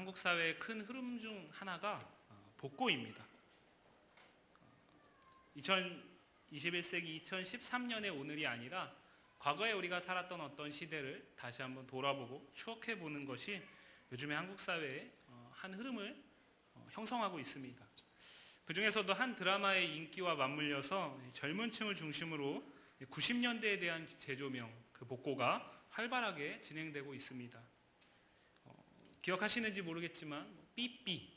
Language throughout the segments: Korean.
한국 사회의 큰 흐름 중 하나가 복고입니다. 2021세기 2013년의 오늘이 아니라 과거에 우리가 살았던 어떤 시대를 다시 한번 돌아보고 추억해보는 것이 요즘의 한국 사회의 한 흐름을 형성하고 있습니다. 그 중에서도 한 드라마의 인기와 맞물려서 젊은 층을 중심으로 90년대에 대한 재조명, 그 복고가 활발하게 진행되고 있습니다. 기억하시는지 모르겠지만 삐삐,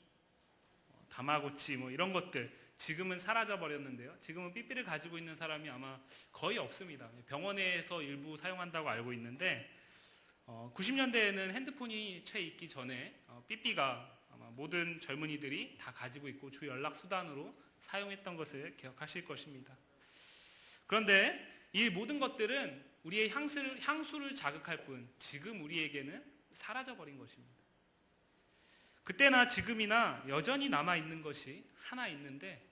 다마고치 이런 것들 지금은 사라져 버렸는데요. 지금은 삐삐를 가지고 있는 사람이 아마 거의 없습니다. 병원에서 일부 사용한다고 알고 있는데 90년대에는 핸드폰이 채 있기 전에 삐삐가 아마 모든 젊은이들이 다 가지고 있고 주 연락 수단으로 사용했던 것을 기억하실 것입니다. 그런데 이 모든 것들은 우리의 향수를 자극할 뿐 지금 우리에게는 사라져 버린 것입니다. 그때나 지금이나 여전히 남아있는 것이 하나 있는데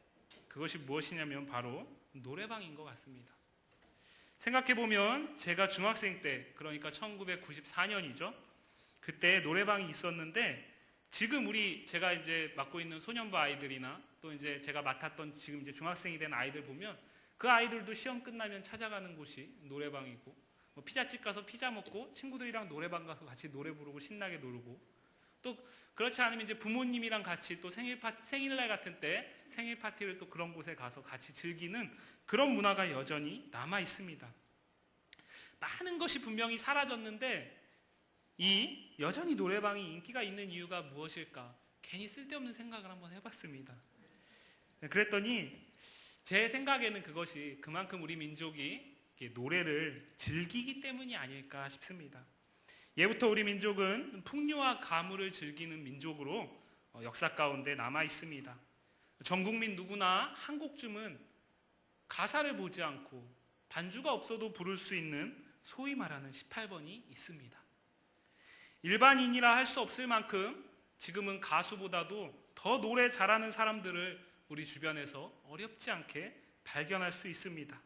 그것이 무엇이냐면 바로 노래방인 것 같습니다. 생각해보면 제가 중학생 때, 그러니까 1994년이죠. 그때 노래방이 있었는데 지금 제가 이제 맡고 있는 소년부 아이들이나 또 이제 제가 맡았던 지금 이제 중학생이 된 아이들 보면 그 아이들도 시험 끝나면 찾아가는 곳이 노래방이고 피자집 가서 피자 먹고 친구들이랑 노래방 가서 같이 노래 부르고 신나게 놀고 또 그렇지 않으면 이제 부모님이랑 같이 또 생일날 같은 때 생일 파티를 또 그런 곳에 가서 같이 즐기는 그런 문화가 여전히 남아 있습니다. 많은 것이 분명히 사라졌는데 이 여전히 노래방이 인기가 있는 이유가 무엇일까? 괜히 쓸데없는 생각을 한번 해봤습니다. 그랬더니 제 생각에는 그것이 그만큼 우리 민족이 노래를 즐기기 때문이 아닐까 싶습니다. 예부터 우리 민족은 풍류와 가물을 즐기는 민족으로 역사 가운데 남아 있습니다. 전 국민 누구나 한 곡쯤은 가사를 보지 않고 반주가 없어도 부를 수 있는 소위 말하는 18번이 있습니다. 일반인이라 할 수 없을 만큼 지금은 가수보다도 더 노래 잘하는 사람들을 우리 주변에서 어렵지 않게 발견할 수 있습니다.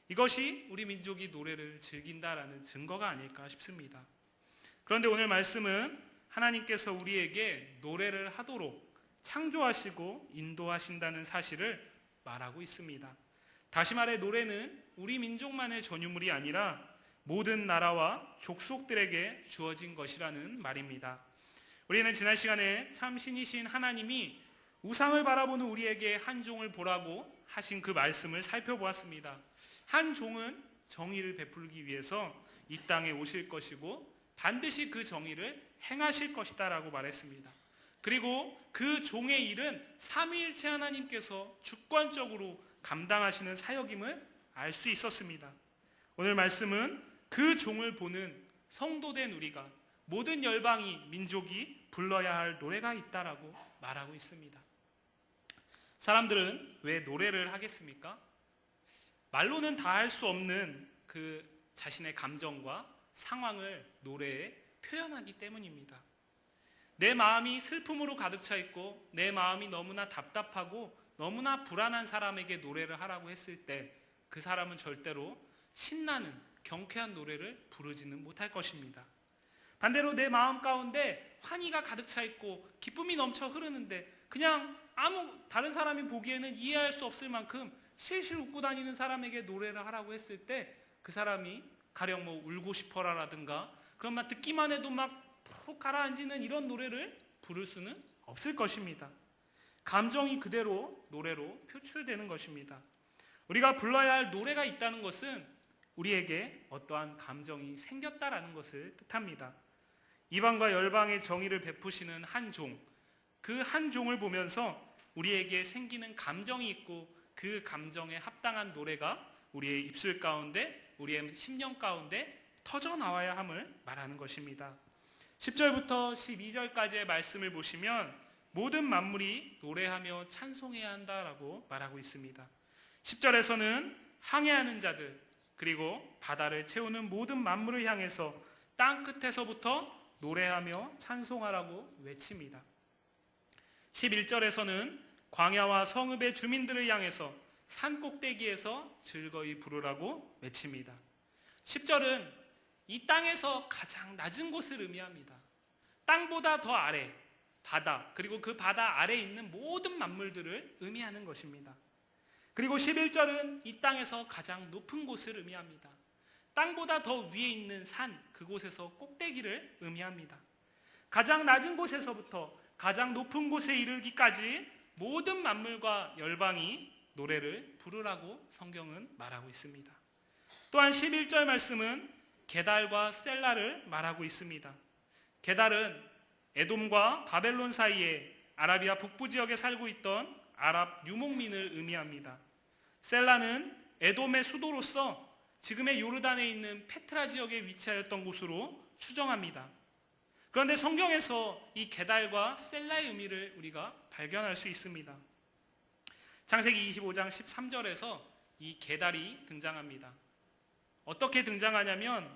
이것이 우리 민족이 노래를 즐긴다라는 증거가 아닐까 싶습니다. 그런데 오늘 말씀은 하나님께서 우리에게 노래를 하도록 창조하시고 인도하신다는 사실을 말하고 있습니다. 다시 말해 노래는 우리 민족만의 전유물이 아니라 모든 나라와 족속들에게 주어진 것이라는 말입니다. 우리는 지난 시간에 참 신이신 하나님이 우상을 바라보는 우리에게 한 종을 보라고 하신 그 말씀을 살펴보았습니다. 한 종은 정의를 베풀기 위해서 이 땅에 오실 것이고 반드시 그 정의를 행하실 것이다 라고 말했습니다. 그리고 그 종의 일은 삼위일체 하나님께서 주권적으로 감당하시는 사역임을 알 수 있었습니다. 오늘 말씀은 그 종을 보는 성도된 우리가 모든 열방이 민족이 불러야 할 노래가 있다라고 말하고 있습니다. 사람들은 왜 노래를 하겠습니까? 말로는 다 할 수 없는 그 자신의 감정과 상황을 노래에 표현하기 때문입니다. 내 마음이 슬픔으로 가득 차 있고 내 마음이 너무나 답답하고 너무나 불안한 사람에게 노래를 하라고 했을 때 그 사람은 절대로 신나는 경쾌한 노래를 부르지는 못할 것입니다. 반대로 내 마음 가운데 환희가 가득 차 있고 기쁨이 넘쳐 흐르는데 그냥 다른 사람이 보기에는 이해할 수 없을 만큼 실실 웃고 다니는 사람에게 노래를 하라고 했을 때 그 사람이 가령 울고 싶어라라든가 그런 막 듣기만 해도 막 푹 가라앉는 이런 노래를 부를 수는 없을 것입니다. 감정이 그대로 노래로 표출되는 것입니다. 우리가 불러야 할 노래가 있다는 것은 우리에게 어떠한 감정이 생겼다라는 것을 뜻합니다. 이방과 열방의 정의를 베푸시는 한 종, 그 한 종을 보면서 우리에게 생기는 감정이 있고 그 감정에 합당한 노래가 우리의 입술 가운데, 우리의 심령 가운데 터져 나와야 함을 말하는 것입니다. 10절부터 12절까지의 말씀을 보시면 모든 만물이 노래하며 찬송해야 한다라고 말하고 있습니다. 10절에서는 항해하는 자들 그리고 바다를 채우는 모든 만물을 향해서 땅 끝에서부터 노래하며 찬송하라고 외칩니다. 11절에서는 광야와 성읍의 주민들을 향해서 산 꼭대기에서 즐거이 부르라고 외칩니다. 10절은 이 땅에서 가장 낮은 곳을 의미합니다. 땅보다 더 아래, 바다, 그리고 그 바다 아래에 있는 모든 만물들을 의미하는 것입니다. 그리고 11절은 이 땅에서 가장 높은 곳을 의미합니다. 땅보다 더 위에 있는 산, 그곳에서 꼭대기를 의미합니다. 가장 낮은 곳에서부터 가장 높은 곳에 이르기까지 모든 만물과 열방이 노래를 부르라고 성경은 말하고 있습니다. 또한 11절 말씀은 게달과 셀라를 말하고 있습니다. 게달은 에돔과 바벨론 사이에 아라비아 북부 지역에 살고 있던 아랍 유목민을 의미합니다. 셀라는 에돔의 수도로서 지금의 요르단에 있는 페트라 지역에 위치하였던 곳으로 추정합니다. 그런데 성경에서 이 게달과 셀라의 의미를 우리가 발견할 수 있습니다. 창세기 25장 13절에서 이 게달이 등장합니다. 어떻게 등장하냐면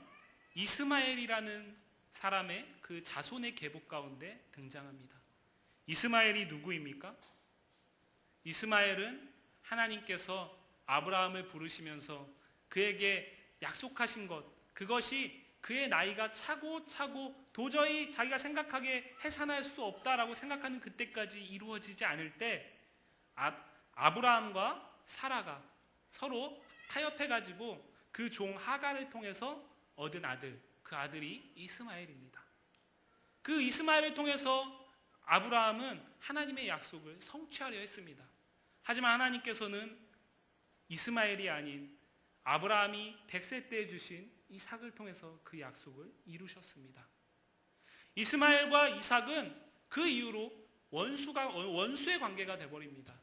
이스마엘이라는 사람의 그 자손의 계보 가운데 등장합니다. 이스마엘이 누구입니까? 이스마엘은 하나님께서 아브라함을 부르시면서 그에게 약속하신 것, 그것이 그의 나이가 차고 도저히 자기가 생각하기에 해산할 수 없다라고 생각하는 그때까지 이루어지지 않을 때 아브라함과 사라가 서로 타협해가지고 그 종 하갈을 통해서 얻은 아들, 그 아들이 이스마엘입니다. 그 이스마엘을 통해서 아브라함은 하나님의 약속을 성취하려 했습니다. 하지만 하나님께서는 이스마엘이 아닌 아브라함이 100세 때 주신 이삭을 통해서 그 약속을 이루셨습니다. 이스마엘과 이삭은 그 이후로 원수의 관계가 되어버립니다.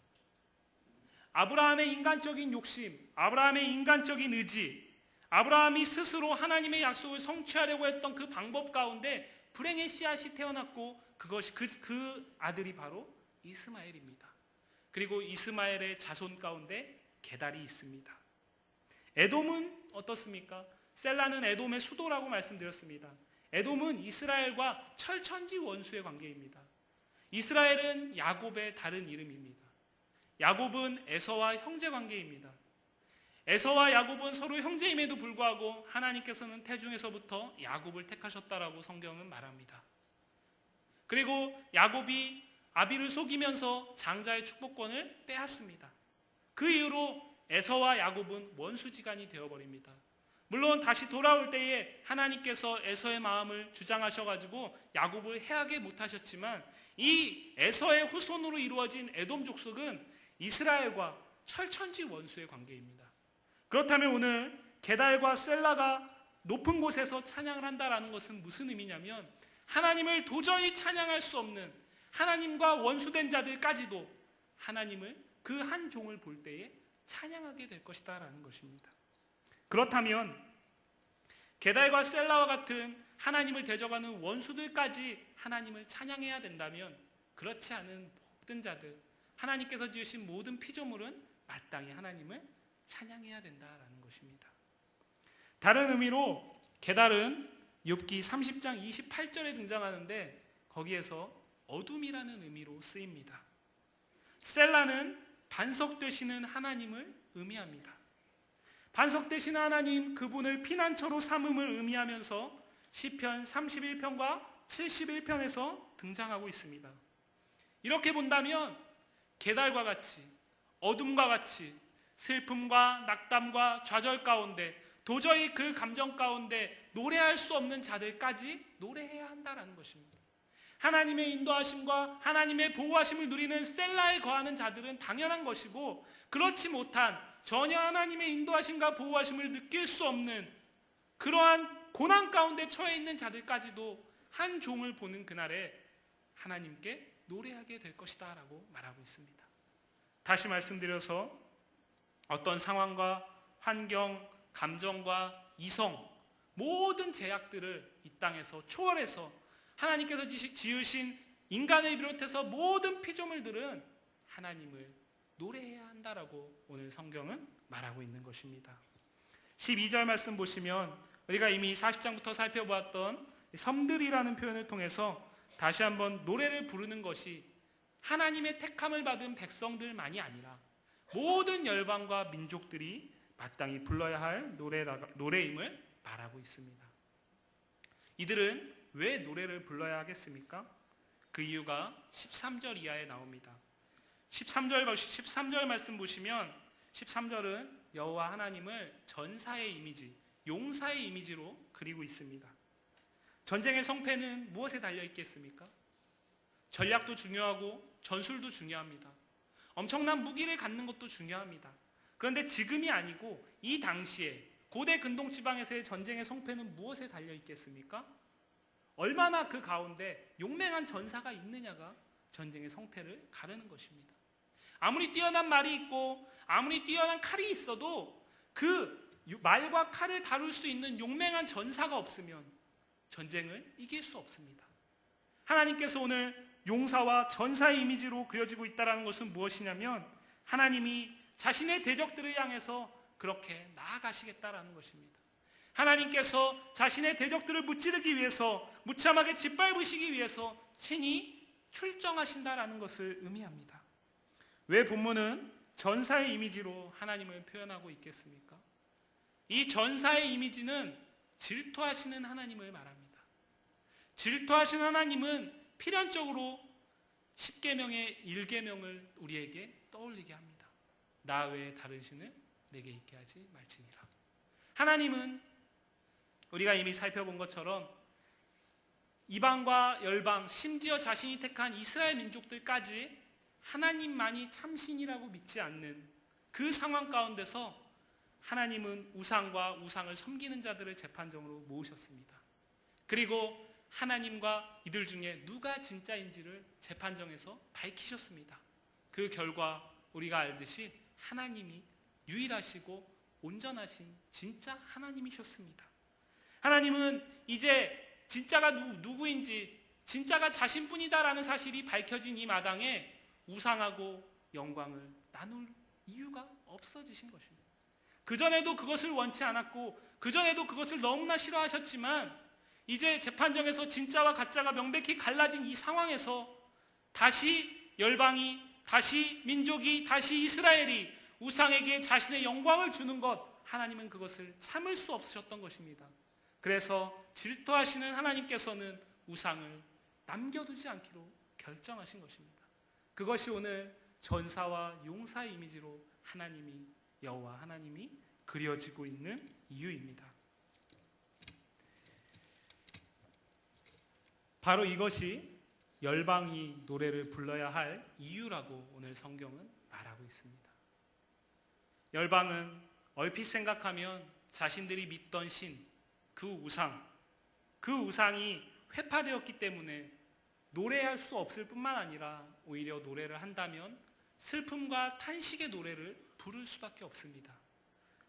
아브라함의 인간적인 욕심, 아브라함의 인간적인 의지, 아브라함이 스스로 하나님의 약속을 성취하려고 했던 그 방법 가운데 불행의 씨앗이 태어났고 그것이 그 아들이 바로 이스마엘입니다. 그리고 이스마엘의 자손 가운데 게달이 있습니다. 에돔은 어떻습니까? 셀라는 에돔의 수도라고 말씀드렸습니다. 에돔은 이스라엘과 철천지 원수의 관계입니다. 이스라엘은 야곱의 다른 이름입니다. 야곱은 에서와 형제 관계입니다. 에서와 야곱은 서로 형제임에도 불구하고 하나님께서는 태중에서부터 야곱을 택하셨다라고 성경은 말합니다. 그리고 야곱이 아비를 속이면서 장자의 축복권을 빼앗습니다. 그 이후로 에서와 야곱은 원수지간이 되어버립니다. 물론 다시 돌아올 때에 하나님께서 에서의 마음을 주장하셔가지고 야곱을 해하게 못하셨지만 이 에서의 후손으로 이루어진 에돔 족속은 이스라엘과 철천지 원수의 관계입니다. 그렇다면 오늘 게달과 셀라가 높은 곳에서 찬양을 한다라는 것은 무슨 의미냐면 하나님을 도저히 찬양할 수 없는 하나님과 원수된 자들까지도 하나님을 그 한 종을 볼 때에 찬양하게 될 것이다 라는 것입니다. 그렇다면 게달과 셀라와 같은 하나님을 대적하는 원수들까지 하나님을 찬양해야 된다면 그렇지 않은 모든 자들, 하나님께서 지으신 모든 피조물은 마땅히 하나님을 찬양해야 된다라는 것입니다. 다른 의미로 게달은 욥기 30장 28절에 등장하는데 거기에서 어둠이라는 의미로 쓰입니다. 셀라는 반석 되시는 하나님을 의미합니다. 반석 되시는 하나님, 그분을 피난처로 삼음을 의미하면서 시편 31편과 71편에서 등장하고 있습니다. 이렇게 본다면 게달과 같이 어둠과 같이 슬픔과 낙담과 좌절 가운데 도저히 그 감정 가운데 노래할 수 없는 자들까지 노래해야 한다는 것입니다. 하나님의 인도하심과 하나님의 보호하심을 누리는 셀라에 거하는 자들은 당연한 것이고 그렇지 못한 전혀 하나님의 인도하심과 보호하심을 느낄 수 없는 그러한 고난 가운데 처해 있는 자들까지도 한 종을 보는 그날에 하나님께 노래하게 될 것이다 라고 말하고 있습니다. 다시 말씀드려서 어떤 상황과 환경, 감정과 이성, 모든 제약들을 이 땅에서 초월해서 하나님께서 지으신 인간을 비롯해서 모든 피조물들은 하나님을 노래해야 한다라고 오늘 성경은 말하고 있는 것입니다. 12절 말씀 보시면 우리가 이미 40장부터 살펴보았던 섬들이라는 표현을 통해서 다시 한번 노래를 부르는 것이 하나님의 택함을 받은 백성들만이 아니라 모든 열방과 민족들이 마땅히 불러야 할 노래임을 말하고 있습니다. 이들은 왜 노래를 불러야 하겠습니까? 그 이유가 13절 이하에 나옵니다. 13절 말씀 보시면 13절은 여호와 하나님을 전사의 이미지, 용사의 이미지로 그리고 있습니다. 전쟁의 성패는 무엇에 달려 있겠습니까? 전략도 중요하고 전술도 중요합니다. 엄청난 무기를 갖는 것도 중요합니다. 그런데 지금이 아니고 이 당시에 고대 근동지방에서의 전쟁의 성패는 무엇에 달려 있겠습니까? 얼마나 그 가운데 용맹한 전사가 있느냐가 전쟁의 성패를 가르는 것입니다. 아무리 뛰어난 말이 있고 아무리 뛰어난 칼이 있어도 그 말과 칼을 다룰 수 있는 용맹한 전사가 없으면 전쟁을 이길 수 없습니다. 하나님께서 오늘 용사와 전사의 이미지로 그려지고 있다는 것은 무엇이냐면 하나님이 자신의 대적들을 향해서 그렇게 나아가시겠다라는 것입니다. 하나님께서 자신의 대적들을 무찌르기 위해서, 무참하게 짓밟으시기 위해서 친히 출정하신다라는 것을 의미합니다. 왜 본문은 전사의 이미지로 하나님을 표현하고 있겠습니까? 이 전사의 이미지는 질투하시는 하나님을 말합니다. 질투하시는 하나님은 필연적으로 10계명의 1계명을 우리에게 떠올리게 합니다. 나 외에 다른 신을 내게 있게 하지 말지니라. 하나님은 우리가 이미 살펴본 것처럼 이방과 열방, 심지어 자신이 택한 이스라엘 민족들까지 하나님만이 참신이라고 믿지 않는 그 상황 가운데서 하나님은 우상과 우상을 섬기는 자들을 재판정으로 모으셨습니다. 그리고 하나님과 이들 중에 누가 진짜인지를 재판정에서 밝히셨습니다. 그 결과 우리가 알듯이 하나님이 유일하시고 온전하신 진짜 하나님이셨습니다. 하나님은 이제 진짜가 누구인지, 진짜가 자신뿐이다라는 사실이 밝혀진 이 마당에 우상하고 영광을 나눌 이유가 없어지신 것입니다. 그전에도 그것을 원치 않았고 그전에도 그것을 너무나 싫어하셨지만 이제 재판정에서 진짜와 가짜가 명백히 갈라진 이 상황에서 다시 열방이, 다시 민족이, 다시 이스라엘이 우상에게 자신의 영광을 주는 것, 하나님은 그것을 참을 수 없으셨던 것입니다. 그래서 질투하시는 하나님께서는 우상을 남겨두지 않기로 결정하신 것입니다. 그것이 오늘 전사와 용사의 이미지로 하나님이, 여호와 하나님이 그려지고 있는 이유입니다. 바로 이것이 열방이 노래를 불러야 할 이유라고 오늘 성경은 말하고 있습니다. 열방은 얼핏 생각하면 자신들이 믿던 신, 그 우상이 회파되었기 때문에 노래할 수 없을 뿐만 아니라 오히려 노래를 한다면 슬픔과 탄식의 노래를 부를 수밖에 없습니다.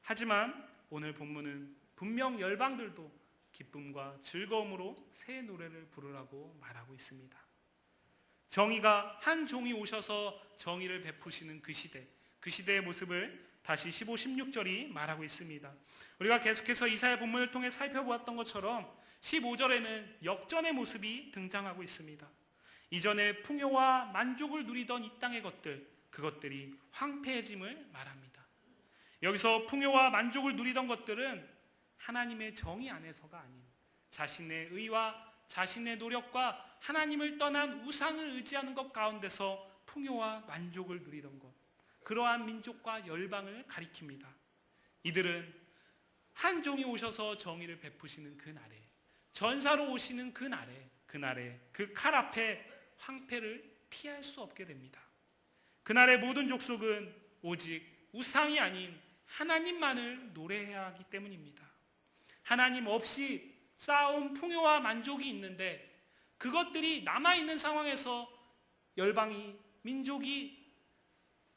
하지만 오늘 본문은 분명 열방들도 기쁨과 즐거움으로 새 노래를 부르라고 말하고 있습니다. 정의가 한 종이 오셔서 정의를 베푸시는 그 시대, 그 시대의 모습을 다시 15, 16절이 말하고 있습니다. 우리가 계속해서 이사야 본문을 통해 살펴보았던 것처럼 15절에는 역전의 모습이 등장하고 있습니다. 이전에 풍요와 만족을 누리던 이 땅의 것들, 그것들이 황폐해짐을 말합니다. 여기서 풍요와 만족을 누리던 것들은 하나님의 정의 안에서가 아닌 자신의 의와 자신의 노력과 하나님을 떠난 우상을 의지하는 것 가운데서 풍요와 만족을 누리던 것, 그러한 민족과 열방을 가리킵니다. 이들은 한 종이 오셔서 정의를 베푸시는 그날에, 전사로 오시는 그날에 그 칼 앞에 황폐를 피할 수 없게 됩니다. 그날의 모든 족속은 오직 우상이 아닌 하나님만을 노래해야 하기 때문입니다. 하나님 없이 쌓아온 풍요와 만족이 있는데 그것들이 남아있는 상황에서 열방이, 민족이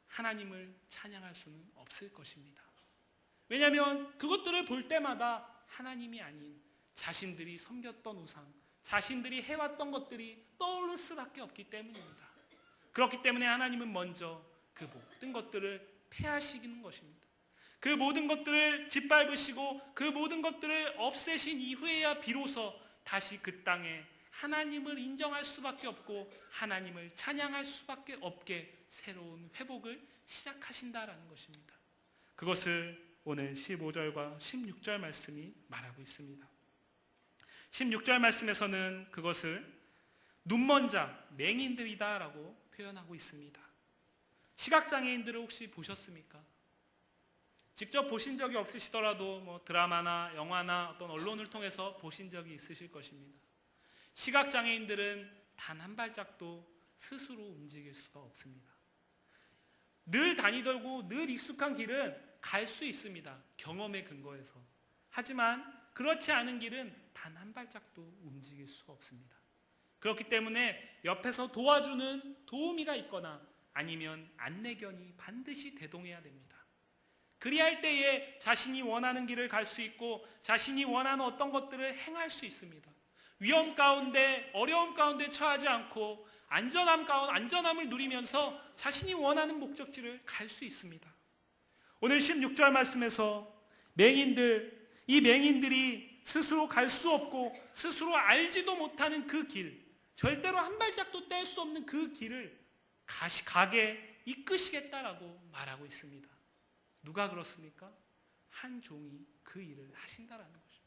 하나님을 찬양할 수는 없을 것입니다. 왜냐하면 그것들을 볼 때마다 하나님이 아닌 자신들이 섬겼던 우상, 자신들이 해왔던 것들이 떠오를 수밖에 없기 때문입니다. 그렇기 때문에 하나님은 먼저 그 모든 것들을 폐하시키는 것입니다. 그 모든 것들을 짓밟으시고 그 모든 것들을 없애신 이후에야 비로소 다시 그 땅에 하나님을 인정할 수밖에 없고 하나님을 찬양할 수밖에 없게 새로운 회복을 시작하신다라는 것입니다. 그것을 오늘 15절과 16절 말씀이 말하고 있습니다. 16절 말씀에서는 그것을 눈먼 자, 맹인들이다라고 표현하고 있습니다. 시각장애인들을 혹시 보셨습니까? 직접 보신 적이 없으시더라도 드라마나 영화나 어떤 언론을 통해서 보신 적이 있으실 것입니다. 시각장애인들은 단 한 발짝도 스스로 움직일 수가 없습니다. 늘 다니돌고 늘 익숙한 길은 갈 수 있습니다. 경험에 근거해서. 하지만 그렇지 않은 길은 단 한 발짝도 움직일 수가 없습니다. 그렇기 때문에 옆에서 도와주는 도우미가 있거나 아니면 안내견이 반드시 대동해야 됩니다. 그리할 때에 자신이 원하는 길을 갈 수 있고 자신이 원하는 어떤 것들을 행할 수 있습니다. 위험 가운데 어려움 가운데 처하지 않고 안전함을 누리면서 자신이 원하는 목적지를 갈 수 있습니다. 오늘 16절 말씀에서 이 맹인들이 스스로 갈 수 없고 스스로 알지도 못하는 그 길, 절대로 한 발짝도 뗄 수 없는 그 길을 가게 이끄시겠다라고 말하고 있습니다. 누가 그렇습니까? 한 종이 그 일을 하신다라는 것입니다.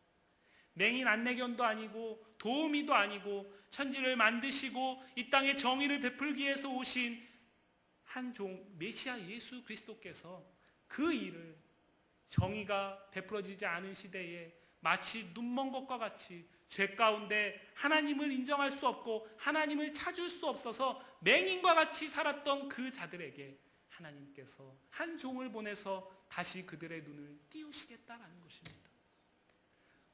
맹인 안내견도 아니고 도우미도 아니고 천지를 만드시고 이 땅에 정의를 베풀기 위해서 오신 한 종 메시아 예수 그리스도께서 그 일을 정의가 베풀어지지 않은 시대에 마치 눈먼 것과 같이 죄 가운데 하나님을 인정할 수 없고 하나님을 찾을 수 없어서 맹인과 같이 살았던 그 자들에게 하나님께서 한 종을 보내서 다시 그들의 눈을 띄우시겠다라는 것입니다.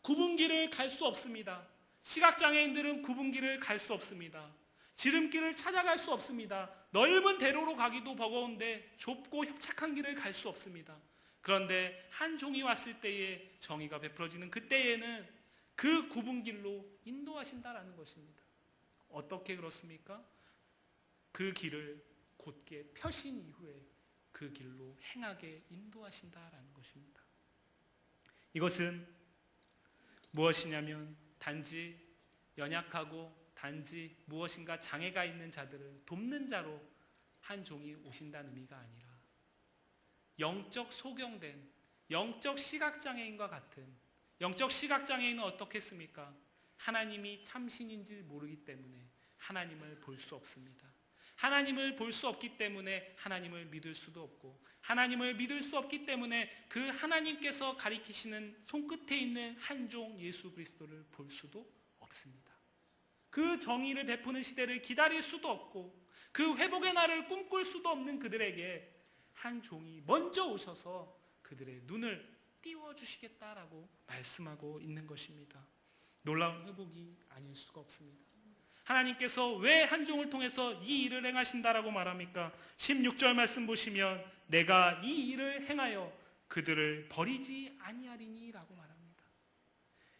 구분길을 갈 수 없습니다. 시각장애인들은 구분길을 갈 수 없습니다. 지름길을 찾아갈 수 없습니다. 넓은 대로로 가기도 버거운데 좁고 협착한 길을 갈 수 없습니다. 그런데 한 종이 왔을 때에 정의가 베풀어지는 그때에는 그 구분길로 인도하신다라는 것입니다. 어떻게 그렇습니까? 그 길을 곧게 펴신 이후에 그 길로 행하게 인도하신다라는 것입니다. 이것은 무엇이냐면 단지 연약하고 단지 무엇인가 장애가 있는 자들을 돕는 자로 한 종이 오신다는 의미가 아니라 영적 소경된 영적 시각장애인과 같은 영적 시각장애인은 어떻게 했습니까? 하나님이 참신인지 모르기 때문에 하나님을 볼 수 없습니다. 하나님을 볼 수 없기 때문에 하나님을 믿을 수도 없고 하나님을 믿을 수 없기 때문에 그 하나님께서 가리키시는 손끝에 있는 한 종 예수 그리스도를 볼 수도 없습니다. 그 정의를 베푸는 시대를 기다릴 수도 없고 그 회복의 날을 꿈꿀 수도 없는 그들에게 한 종이 먼저 오셔서 그들의 눈을 띄워주시겠다라고 말씀하고 있는 것입니다. 놀라운 회복이 아닐 수가 없습니다. 하나님께서 왜 한 종을 통해서 이 일을 행하신다라고 말합니까? 16절 말씀 보시면 내가 이 일을 행하여 그들을 버리지 아니하리니 라고 말합니다.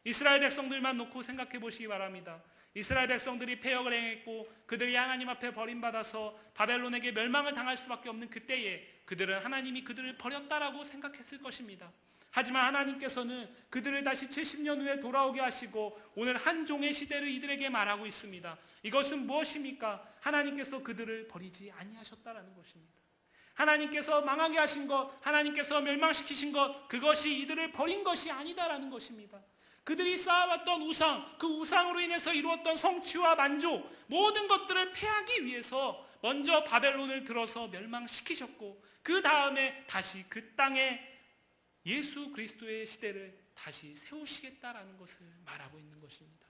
이스라엘 백성들만 놓고 생각해 보시기 바랍니다. 이스라엘 백성들이 패역을 행했고 그들이 하나님 앞에 버림받아서 바벨론에게 멸망을 당할 수밖에 없는 그때에 그들은 하나님이 그들을 버렸다라고 생각했을 것입니다. 하지만 하나님께서는 그들을 다시 70년 후에 돌아오게 하시고 오늘 한 종의 시대를 이들에게 말하고 있습니다. 이것은 무엇입니까? 하나님께서 그들을 버리지 아니하셨다라는 것입니다. 하나님께서 망하게 하신 것, 하나님께서 멸망시키신 것, 그것이 이들을 버린 것이 아니다라는 것입니다. 그들이 쌓아왔던 우상, 그 우상으로 인해서 이루었던 성취와 만족, 모든 것들을 패하기 위해서 먼저 바벨론을 들어서 멸망시키셨고 그 다음에 다시 그 땅에 예수 그리스도의 시대를 다시 세우시겠다라는 것을 말하고 있는 것입니다.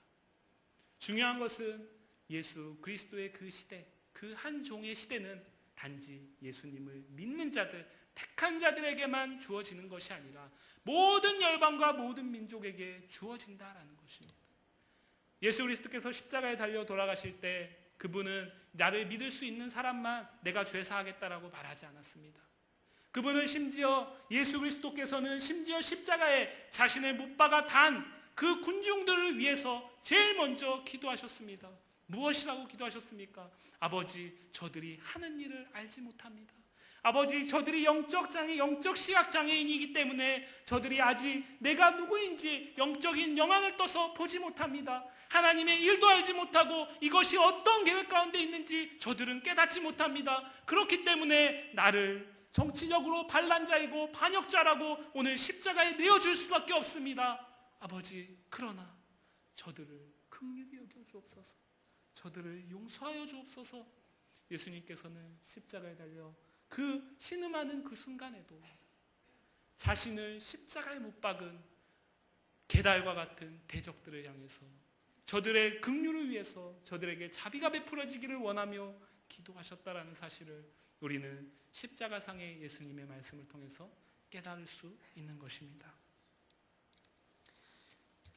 중요한 것은 예수 그리스도의 그 시대, 그 한 종의 시대는 단지 예수님을 믿는 자들, 택한 자들에게만 주어지는 것이 아니라 모든 열방과 모든 민족에게 주어진다라는 것입니다. 예수 그리스도께서 십자가에 달려 돌아가실 때 그분은 나를 믿을 수 있는 사람만 내가 죄사하겠다라고 말하지 않았습니다. 그분은 심지어 예수 그리스도께서는 심지어 십자가에 자신을 못 박아 단 그 군중들을 위해서 제일 먼저 기도하셨습니다. 무엇이라고 기도하셨습니까? 아버지, 저들이 하는 일을 알지 못합니다. 아버지, 저들이 영적 시각장애인이기 때문에 저들이 아직 내가 누구인지 영적인 영안을 떠서 보지 못합니다. 하나님의 일도 알지 못하고 이것이 어떤 계획 가운데 있는지 저들은 깨닫지 못합니다. 그렇기 때문에 나를 정치적으로 반란자이고 반역자라고 오늘 십자가에 내어줄 수밖에 없습니다. 아버지, 그러나 저들을 긍휼히 여겨 주옵소서. 저들을 용서하여 주옵소서. 예수님께서는 십자가에 달려 그 신음하는 그 순간에도 자신을 십자가에 못 박은 게달과 같은 대적들을 향해서 저들의 긍휼을 위해서 저들에게 자비가 베풀어지기를 원하며 기도하셨다라는 사실을 우리는 십자가상의 예수님의 말씀을 통해서 깨달을 수 있는 것입니다.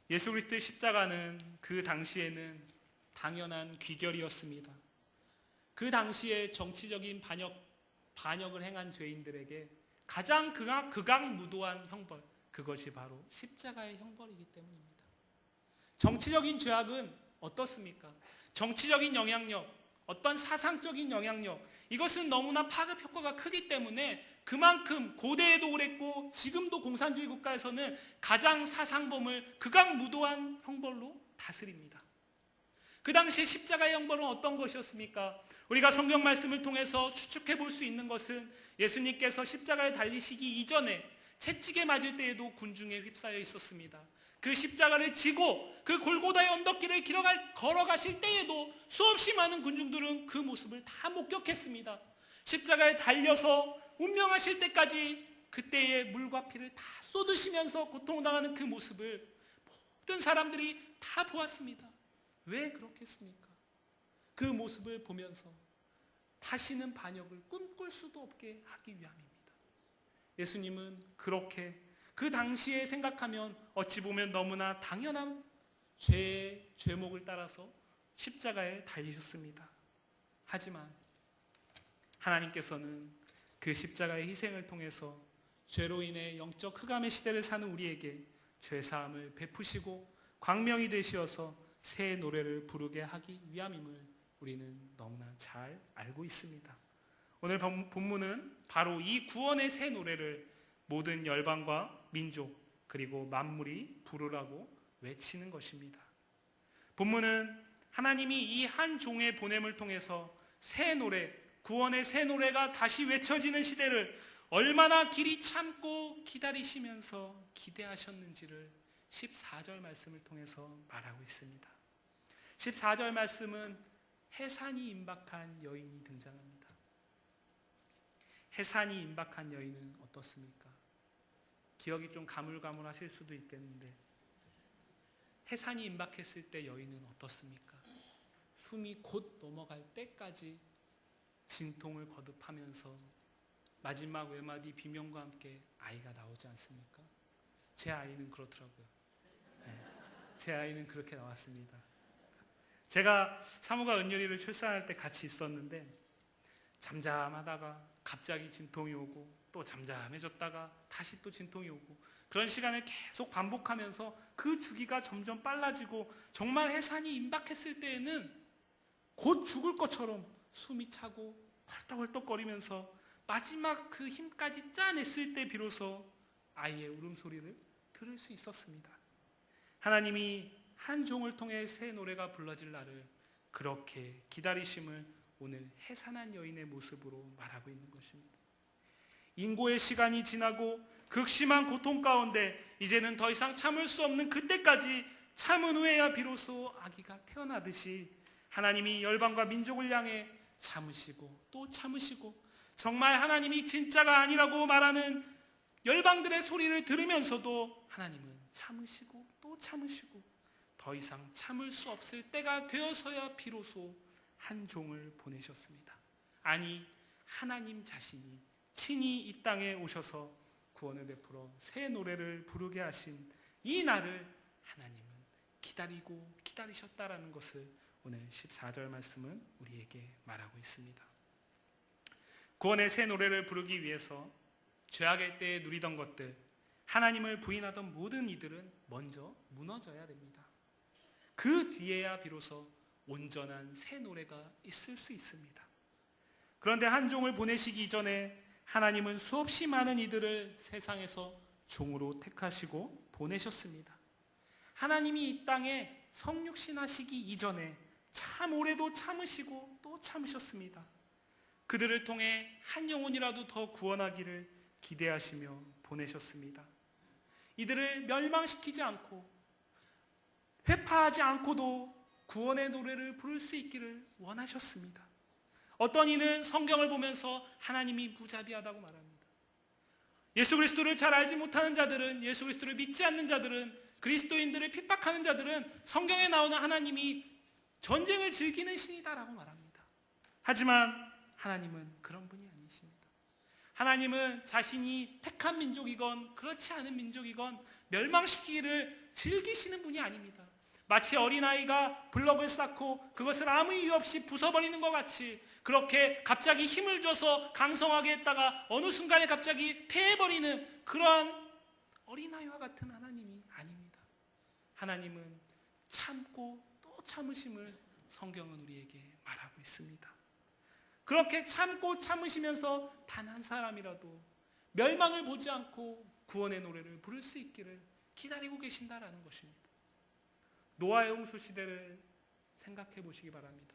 예수 그리스도의 십자가는 그 당시에는 당연한 귀결이었습니다. 그 당시에 정치적인 반역을 행한 죄인들에게 가장 극악무도한 형벌, 그것이 바로 십자가의 형벌이기 때문입니다. 정치적인 죄악은 어떻습니까? 정치적인 영향력, 어떤 사상적인 영향력, 이것은 너무나 파급 효과가 크기 때문에 그만큼 고대에도 그랬고 지금도 공산주의 국가에서는 가장 사상범을 극악무도한 형벌로 다스립니다. 그 당시에 십자가의 형벌은 어떤 것이었습니까? 우리가 성경 말씀을 통해서 추측해 볼 수 있는 것은 예수님께서 십자가에 달리시기 이전에 채찍에 맞을 때에도 군중에 휩싸여 있었습니다. 그 십자가를 지고 그 골고다의 언덕길을 걸어가실 때에도 수없이 많은 군중들은 그 모습을 다 목격했습니다. 십자가에 달려서 운명하실 때까지 그때의 물과 피를 다 쏟으시면서 고통당하는 그 모습을 모든 사람들이 다 보았습니다. 왜 그렇겠습니까? 그 모습을 보면서 다시는 반역을 꿈꿀 수도 없게 하기 위함입니다. 예수님은 그렇게 그 당시에 생각하면 어찌 보면 너무나 당연한 죄의 죄목을 따라서 십자가에 달리셨습니다. 하지만 하나님께서는 그 십자가의 희생을 통해서 죄로 인해 영적 흑암의 시대를 사는 우리에게 죄사함을 베푸시고 광명이 되시어서 새 노래를 부르게 하기 위함임을 우리는 너무나 잘 알고 있습니다. 오늘 본문은 바로 이 구원의 새 노래를 모든 열방과 민족 그리고 만물이 부르라고 외치는 것입니다. 본문은 하나님이 이 한 종의 보냄을 통해서 새 노래, 구원의 새 노래가 다시 외쳐지는 시대를 얼마나 길이 참고 기다리시면서 기대하셨는지를 14절 말씀을 통해서 말하고 있습니다. 14절 말씀은 해산이 임박한 여인이 등장합니다. 해산이 임박한 여인은 어떻습니까? 기억이 좀 가물가물하실 수도 있겠는데 해산이 임박했을 때 여인은 어떻습니까? 숨이 곧 넘어갈 때까지 진통을 거듭하면서 마지막 외마디 비명과 함께 아이가 나오지 않습니까? 제 아이는 그렇더라고요. 네, 제 아이는 그렇게 나왔습니다. 제가 사모가 은율이를 출산할 때 같이 있었는데 잠잠하다가 갑자기 진통이 오고 또 잠잠해졌다가 다시 또 진통이 오고 그런 시간을 계속 반복하면서 그 주기가 점점 빨라지고 정말 해산이 임박했을 때에는 곧 죽을 것처럼 숨이 차고 헐떡헐떡거리면서 마지막 그 힘까지 짜냈을 때 비로소 아이의 울음소리를 들을 수 있었습니다. 하나님이 한 종을 통해 새 노래가 불러질 날을 그렇게 기다리심을 오늘 해산한 여인의 모습으로 말하고 있는 것입니다. 인고의 시간이 지나고 극심한 고통 가운데 이제는 더 이상 참을 수 없는 그때까지 참은 후에야 비로소 아기가 태어나듯이 하나님이 열방과 민족을 향해 참으시고 또 참으시고 정말 하나님이 진짜가 아니라고 말하는 열방들의 소리를 들으면서도 하나님은 참으시고 또 참으시고 더 이상 참을 수 없을 때가 되어서야 비로소 한 종을 보내셨습니다. 아니 하나님 자신이 친히 이 땅에 오셔서 구원을 베풀어 새 노래를 부르게 하신 이 날을 하나님은 기다리고 기다리셨다라는 것을 오늘 14절 말씀은 우리에게 말하고 있습니다. 구원의 새 노래를 부르기 위해서 죄악의 때에 누리던 것들, 하나님을 부인하던 모든 이들은 먼저 무너져야 됩니다. 그 뒤에야 비로소 온전한 새 노래가 있을 수 있습니다. 그런데 한 종을 보내시기 이전에 하나님은 수없이 많은 이들을 세상에서 종으로 택하시고 보내셨습니다. 하나님이 이 땅에 성육신하시기 이전에 참 오래도 참으시고 또 참으셨습니다. 그들을 통해 한 영혼이라도 더 구원하기를 기대하시며 보내셨습니다. 이들을 멸망시키지 않고 회파하지 않고도 구원의 노래를 부를 수 있기를 원하셨습니다. 어떤 이는 성경을 보면서 하나님이 무자비하다고 말합니다. 예수 그리스도를 잘 알지 못하는 자들은, 예수 그리스도를 믿지 않는 자들은, 그리스도인들을 핍박하는 자들은 성경에 나오는 하나님이 전쟁을 즐기는 신이다라고 말합니다. 하지만 하나님은 그런 분이 아니십니다. 하나님은 자신이 택한 민족이건 그렇지 않은 민족이건 멸망시키기를 즐기시는 분이 아닙니다. 마치 어린아이가 블럭을 쌓고 그것을 아무 이유 없이 부숴버리는 것 같이 그렇게 갑자기 힘을 줘서 강성하게 했다가 어느 순간에 갑자기 패해버리는 그러한 어린아이와 같은 하나님이 아닙니다. 하나님은 참고 또 참으심을 성경은 우리에게 말하고 있습니다. 그렇게 참고 참으시면서 단 한 사람이라도 멸망을 보지 않고 구원의 노래를 부를 수 있기를 기다리고 계신다라는 것입니다. 노아의 홍수 시대를 생각해 보시기 바랍니다.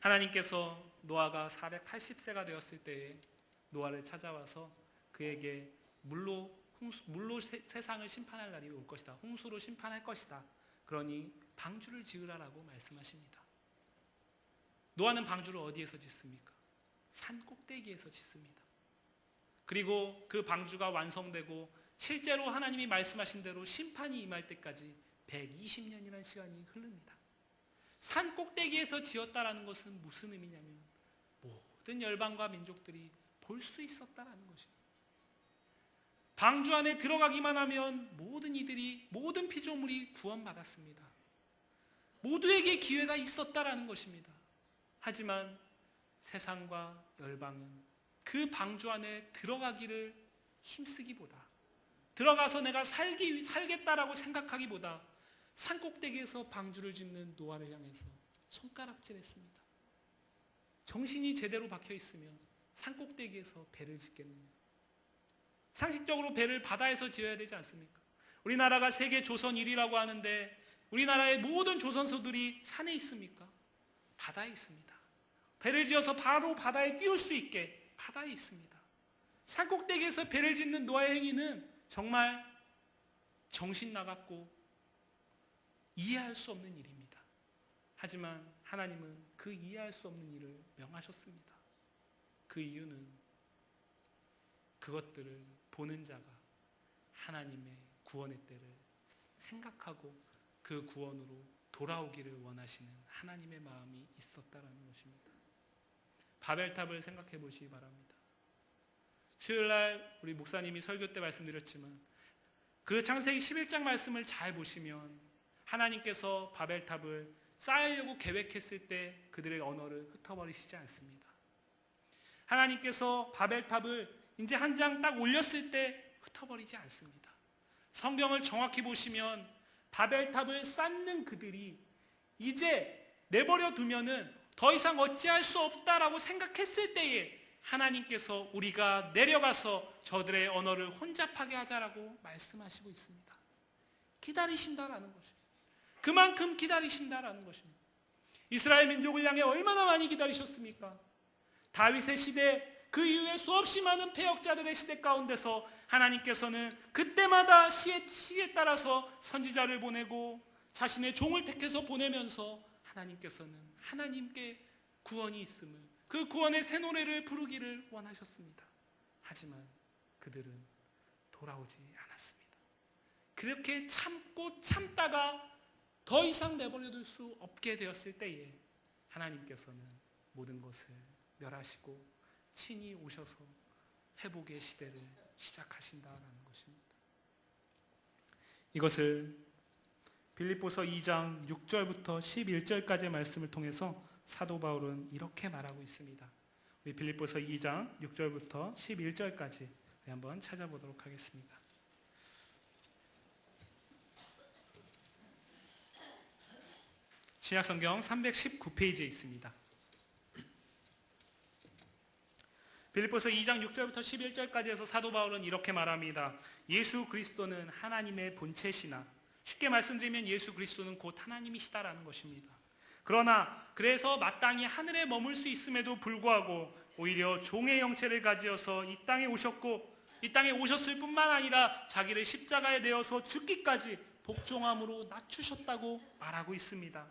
하나님께서 노아가 480세가 되었을 때에 노아를 찾아와서 그에게 물로 세상을 심판할 날이 올 것이다. 홍수로 심판할 것이다. 그러니 방주를 지으라라고 말씀하십니다. 노아는 방주를 어디에서 짓습니까? 산 꼭대기에서 짓습니다. 그리고 그 방주가 완성되고 실제로 하나님이 말씀하신 대로 심판이 임할 때까지 120년이라는 시간이 흐릅니다. 산 꼭대기에서 지었다라는 것은 무슨 의미냐면 모든 열방과 민족들이 볼 수 있었다라는 것입니다. 방주 안에 들어가기만 하면 모든 이들이, 모든 피조물이 구원받았습니다. 모두에게 기회가 있었다라는 것입니다. 하지만 세상과 열방은 그 방주 안에 들어가기를 힘쓰기보다, 들어가서 내가 살겠다라고 생각하기보다 산꼭대기에서 방주를 짓는 노아를 향해서 손가락질했습니다. 정신이 제대로 박혀 있으면 산꼭대기에서 배를 짓겠느냐? 상식적으로 배를 바다에서 지어야 되지 않습니까? 우리나라가 세계 조선 1위라고 하는데 우리나라의 모든 조선소들이 산에 있습니까? 바다에 있습니다. 배를 지어서 바로 바다에 띄울 수 있게 바다에 있습니다. 산꼭대기에서 배를 짓는 노아의 행위는 정말 정신 나갔고 이해할 수 없는 일입니다. 하지만 하나님은 그 이해할 수 없는 일을 명하셨습니다. 그 이유는 그것들을 보는 자가 하나님의 구원의 때를 생각하고 그 구원으로 돌아오기를 원하시는 하나님의 마음이 있었다라는 것입니다. 바벨탑을 생각해 보시기 바랍니다. 수요일날 우리 목사님이 설교 때 말씀드렸지만 그 창세기 11장 말씀을 잘 보시면 하나님께서 바벨탑을 쌓으려고 계획했을 때 그들의 언어를 흩어버리시지 않습니다. 하나님께서 바벨탑을 이제 한 장 딱 올렸을 때 흩어버리지 않습니다. 성경을 정확히 보시면 바벨탑을 쌓는 그들이 이제 내버려 두면은 더 이상 어찌할 수 없다라고 생각했을 때에 하나님께서 우리가 내려가서 저들의 언어를 혼잡하게 하자라고 말씀하시고 있습니다. 기다리신다라는 것입니다. 그만큼 기다리신다라는 것입니다. 이스라엘 민족을 향해 얼마나 많이 기다리셨습니까? 다윗의 시대, 그 이후에 수없이 많은 패역자들의 시대 가운데서 하나님께서는 그때마다 시에 따라서 선지자를 보내고 자신의 종을 택해서 보내면서 하나님께서는 하나님께 구원이 있음을, 그 구원의 새 노래를 부르기를 원하셨습니다. 하지만 그들은 돌아오지 않았습니다. 그렇게 참고 참다가 더 이상 내버려둘 수 없게 되었을 때에 하나님께서는 모든 것을 멸하시고 친히 오셔서 회복의 시대를 시작하신다라는 것입니다. 이것을 빌립보서 2장 6절부터 11절까지의 말씀을 통해서 사도 바울은 이렇게 말하고 있습니다. 우리 빌립보서 2장 6절부터 11절까지 한번 찾아보도록 하겠습니다. 신약성경 319페이지에 있습니다. 빌립보서 2장 6절부터 11절까지 해서 사도 바울은 이렇게 말합니다. 예수 그리스도는 하나님의 본체시나, 쉽게 말씀드리면 예수 그리스도는 곧 하나님이시다라는 것입니다. 그러나 그래서 마땅히 하늘에 머물 수 있음에도 불구하고 오히려 종의 형체를 가지어서 이 땅에 오셨고, 이 땅에 오셨을 뿐만 아니라 자기를 십자가에 내어서 죽기까지 복종함으로 낮추셨다고 말하고 있습니다.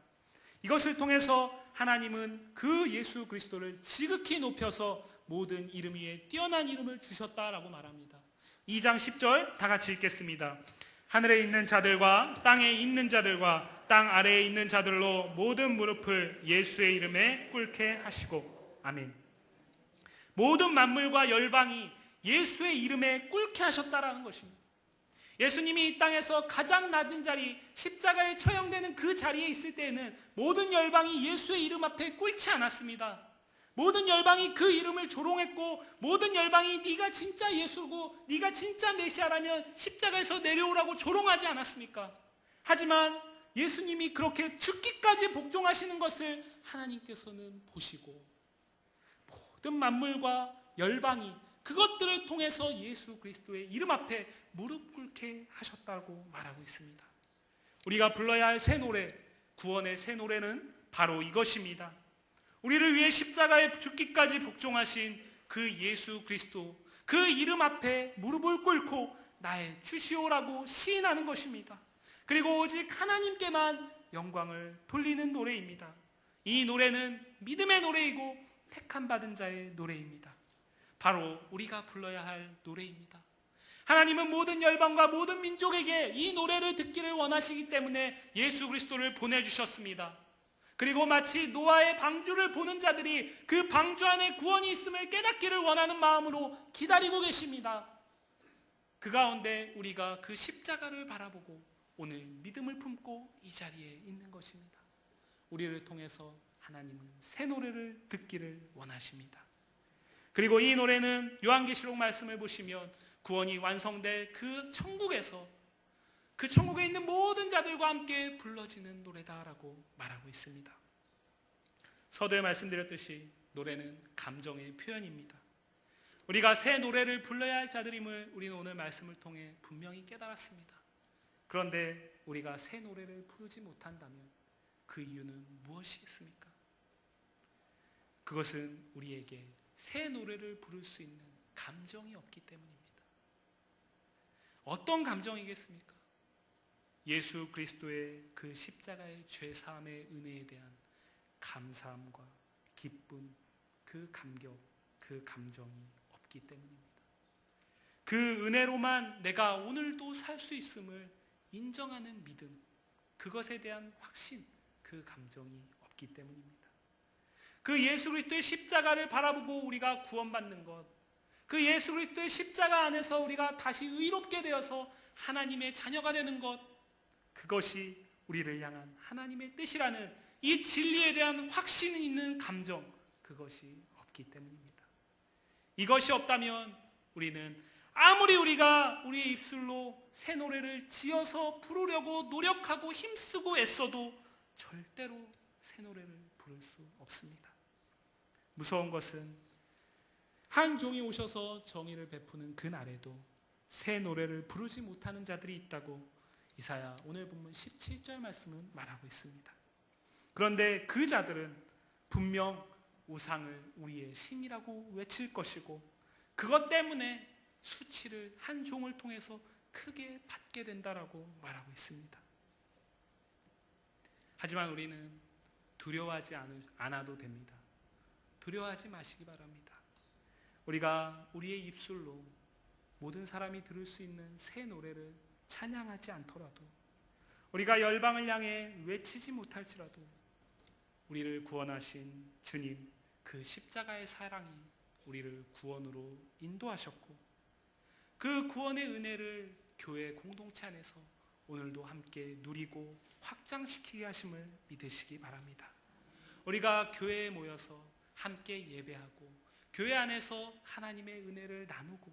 이것을 통해서 하나님은 그 예수 그리스도를 지극히 높여서 모든 이름 위에 뛰어난 이름을 주셨다라고 말합니다. 2장 10절 다 같이 읽겠습니다. 하늘에 있는 자들과 땅에 있는 자들과 땅 아래에 있는 자들로 모든 무릎을 예수의 이름에 꿇게 하시고 아멘. 모든 만물과 열방이 예수의 이름에 꿇게 하셨다라는 것입니다. 예수님이 이 땅에서 가장 낮은 자리, 십자가에 처형되는 그 자리에 있을 때에는 모든 열방이 예수의 이름 앞에 꿇지 않았습니다. 모든 열방이 그 이름을 조롱했고, 모든 열방이 네가 진짜 예수고 네가 진짜 메시아라면 십자가에서 내려오라고 조롱하지 않았습니까? 하지만 예수님이 그렇게 죽기까지 복종하시는 것을 하나님께서는 보시고 모든 만물과 열방이 그것들을 통해서 예수 그리스도의 이름 앞에 무릎 꿇게 하셨다고 말하고 있습니다. 우리가 불러야 할 새 노래, 구원의 새 노래는 바로 이것입니다. 우리를 위해 십자가에 죽기까지 복종하신 그 예수 그리스도, 그 이름 앞에 무릎을 꿇고 나의 주시오라고 시인하는 것입니다. 그리고 오직 하나님께만 영광을 돌리는 노래입니다. 이 노래는 믿음의 노래이고 택함받은 자의 노래입니다. 바로 우리가 불러야 할 노래입니다. 하나님은 모든 열방과 모든 민족에게 이 노래를 듣기를 원하시기 때문에 예수 그리스도를 보내주셨습니다. 그리고 마치 노아의 방주를 보는 자들이 그 방주 안에 구원이 있음을 깨닫기를 원하는 마음으로 기다리고 계십니다. 그 가운데 우리가 그 십자가를 바라보고 오늘 믿음을 품고 이 자리에 있는 것입니다. 우리를 통해서 하나님은 새 노래를 듣기를 원하십니다. 그리고 이 노래는 요한계시록 말씀을 보시면 구원이 완성될 그 천국에서 그 천국에 있는 모든 자들과 함께 불러지는 노래다라고 말하고 있습니다. 서두에 말씀드렸듯이 노래는 감정의 표현입니다. 우리가 새 노래를 불러야 할 자들임을 우리는 오늘 말씀을 통해 분명히 깨달았습니다. 그런데 우리가 새 노래를 부르지 못한다면 그 이유는 무엇이겠습니까? 그것은 우리에게 새 노래를 부를 수 있는 감정이 없기 때문입니다. 어떤 감정이겠습니까? 예수 그리스도의 그 십자가의 죄사함의 은혜에 대한 감사함과 기쁨, 그 감격, 그 감정이 없기 때문입니다. 그 은혜로만 내가 오늘도 살 수 있음을 인정하는 믿음, 그것에 대한 확신, 그 감정이 없기 때문입니다. 그 예수 그리스도의 십자가를 바라보고 우리가 구원받는 것, 그 예수 그리스도의 십자가 안에서 우리가 다시 의롭게 되어서 하나님의 자녀가 되는 것, 그것이 우리를 향한 하나님의 뜻이라는 이 진리에 대한 확신이 있는 감정, 그것이 없기 때문입니다. 이것이 없다면 우리는 아무리 우리가 우리의 입술로 새 노래를 지어서 부르려고 노력하고 힘쓰고 애써도 절대로 새 노래를 부를 수 없습니다. 무서운 것은 한 종이 오셔서 정의를 베푸는 그날에도 새 노래를 부르지 못하는 자들이 있다고 이사야 오늘 본문 17절 말씀은 말하고 있습니다. 그런데 그 자들은 분명 우상을 우리의 신이라고 외칠 것이고 그것 때문에 수치를 한 종을 통해서 크게 받게 된다라고 말하고 있습니다. 하지만 우리는 두려워하지 않아도 됩니다. 두려워하지 마시기 바랍니다. 우리가 우리의 입술로 모든 사람이 들을 수 있는 새 노래를 찬양하지 않더라도, 우리가 열방을 향해 외치지 못할지라도 우리를 구원하신 주님, 그 십자가의 사랑이 우리를 구원으로 인도하셨고 그 구원의 은혜를 교회 공동체 안에서 오늘도 함께 누리고 확장시키게 하심을 믿으시기 바랍니다. 우리가 교회에 모여서 함께 예배하고 교회 안에서 하나님의 은혜를 나누고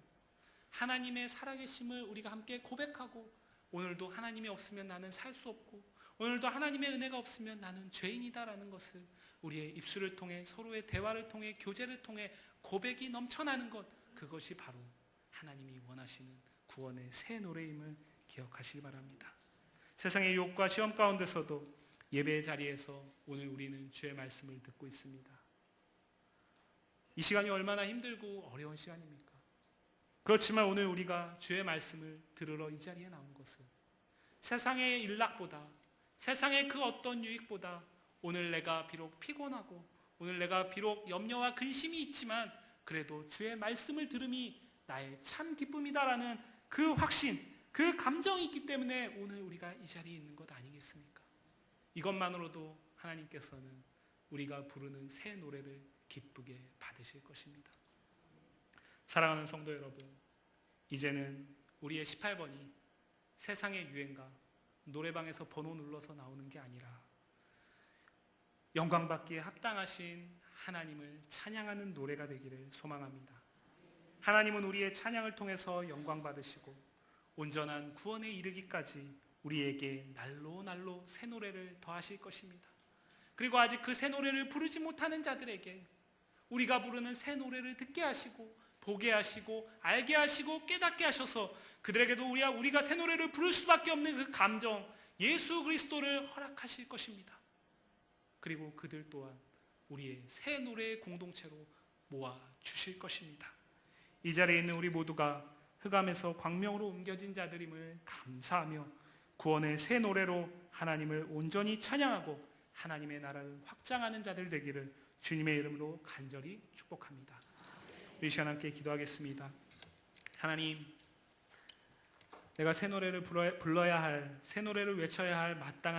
하나님의 살아계심을 우리가 함께 고백하고 오늘도 하나님이 없으면 나는 살 수 없고 오늘도 하나님의 은혜가 없으면 나는 죄인이다라는 것을 우리의 입술을 통해 서로의 대화를 통해 교제를 통해 고백이 넘쳐나는 것, 그것이 바로 하나님이 원하시는 구원의 새 노래임을 기억하시기 바랍니다. 세상의 유혹과 시험 가운데서도 예배의 자리에서 오늘 우리는 주의 말씀을 듣고 있습니다. 이 시간이 얼마나 힘들고 어려운 시간입니까? 그렇지만 오늘 우리가 주의 말씀을 들으러 이 자리에 나온 것은 세상의 일락보다, 세상의 그 어떤 유익보다 오늘 내가 비록 피곤하고 오늘 내가 비록 염려와 근심이 있지만 그래도 주의 말씀을 들음이 나의 참 기쁨이다라는 그 확신, 그 감정이 있기 때문에 오늘 우리가 이 자리에 있는 것 아니겠습니까? 이것만으로도 하나님께서는 우리가 부르는 새 노래를 기쁘게 받으실 것입니다. 사랑하는 성도 여러분, 이제는 우리의 18번이 세상의 유행가, 노래방에서 번호 눌러서 나오는 게 아니라 영광받기에 합당하신 하나님을 찬양하는 노래가 되기를 소망합니다. 하나님은 우리의 찬양을 통해서 영광 받으시고 온전한 구원에 이르기까지 우리에게 날로 날로 새 노래를 더하실 것입니다. 그리고 아직 그 새 노래를 부르지 못하는 자들에게 우리가 부르는 새 노래를 듣게 하시고 보게 하시고 알게 하시고 깨닫게 하셔서 그들에게도 우리가 새 노래를 부를 수밖에 없는 그 감정, 예수 그리스도를 허락하실 것입니다. 그리고 그들 또한 우리의 새 노래의 공동체로 모아 주실 것입니다. 이 자리에 있는 우리 모두가 흑암에서 광명으로 옮겨진 자들임을 감사하며 구원의 새 노래로 하나님을 온전히 찬양하고 하나님의 나라를 확장하는 자들 되기를 주님의 이름으로 간절히 축복합니다. 우리 시간 함께 기도하겠습니다. 하나님, 내가 새 노래를 불러야 할, 새 노래를 외쳐야 할 마땅한